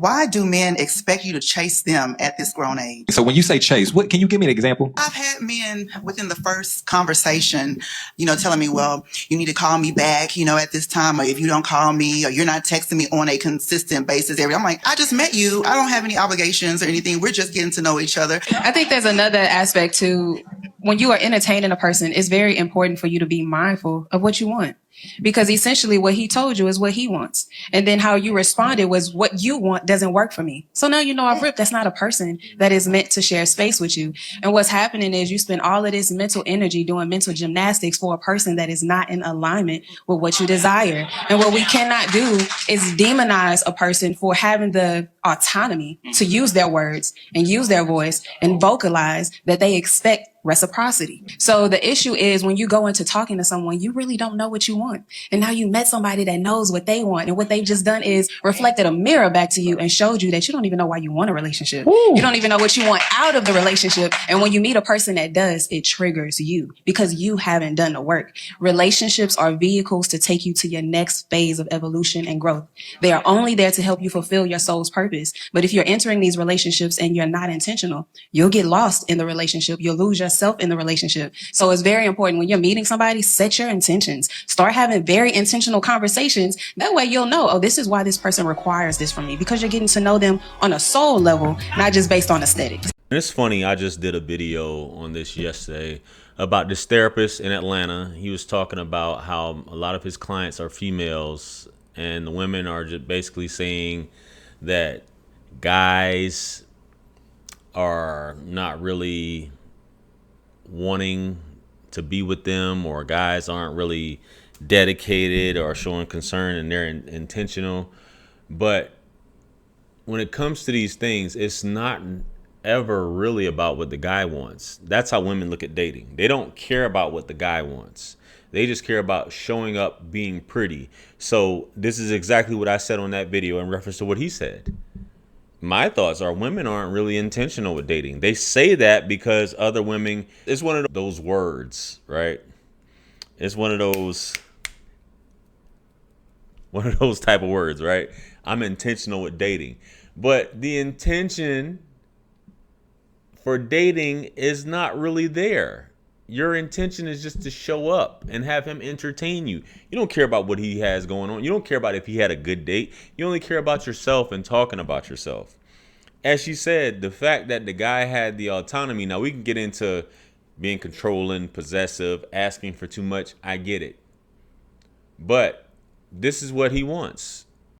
Why do men expect you to chase them at this grown age? So when you say chase, what can you give me an example? I've had men within the first conversation, telling me, well, you need to call me back, at this time, or if you don't call me, or you're not texting me on a consistent basis. I'm like, I just met you. I don't have any obligations or anything. We're just getting to know each other. I think there's another aspect too. When you are entertaining a person, it's very important for you to be mindful of what you want. Because essentially what he told you is what he wants. And then how you responded was what you want doesn't work for me. So now you know I've ripped. That's not a person that is meant to share space with you. And what's happening is you spend all of this mental energy doing mental gymnastics for a person that is not in alignment with what you desire. And what we cannot do is demonize a person for having the autonomy to use their words and use their voice and vocalize that they expect reciprocity. So the issue is when you go into talking to someone, you really don't know what you want. And now you met somebody that knows what they want. And what they've just done is reflected a mirror back to you and showed you that you don't even know why you want a relationship. Ooh. You don't even know what you want out of the relationship. And when you meet a person that does, it triggers you because you haven't done the work. Relationships are vehicles to take you to your next phase of evolution and growth. They are only there to help you fulfill your soul's purpose. But if you're entering these relationships and you're not intentional, you'll get lost in the relationship. You'll lose yourself in the relationship. So it's very important when you're meeting somebody, set your intentions. Start having very intentional conversations. That way you'll know, oh, this is why this person requires this from me, because you're getting to know them on a soul level, not just based on aesthetics. It's funny, I just did a video on this yesterday about this therapist in Atlanta. He was talking about how a lot of his clients are females and the women are just basically saying that guys are not really wanting to be with them, or guys aren't really dedicated or showing concern and they're intentional. But when it comes to these things, it's not ever really about what the guy wants. That's how women look at dating. They don't care about what the guy wants. They just care about showing up, being pretty. So this is exactly what I said on that video in reference to what he said. My thoughts are women aren't really intentional with dating. They say that because other women, it's one of those words, right? It's one of those type of words, right? I'm intentional with dating. But the intention for dating is not really there. Your intention is just to show up and have him entertain you. You don't care about what he has going on. You don't care about if he had a good date. You only care about yourself and talking about yourself. As she said, the fact that the guy had the autonomy. Now we can get into being controlling, possessive, asking for too much. I get it. But this is what he wants.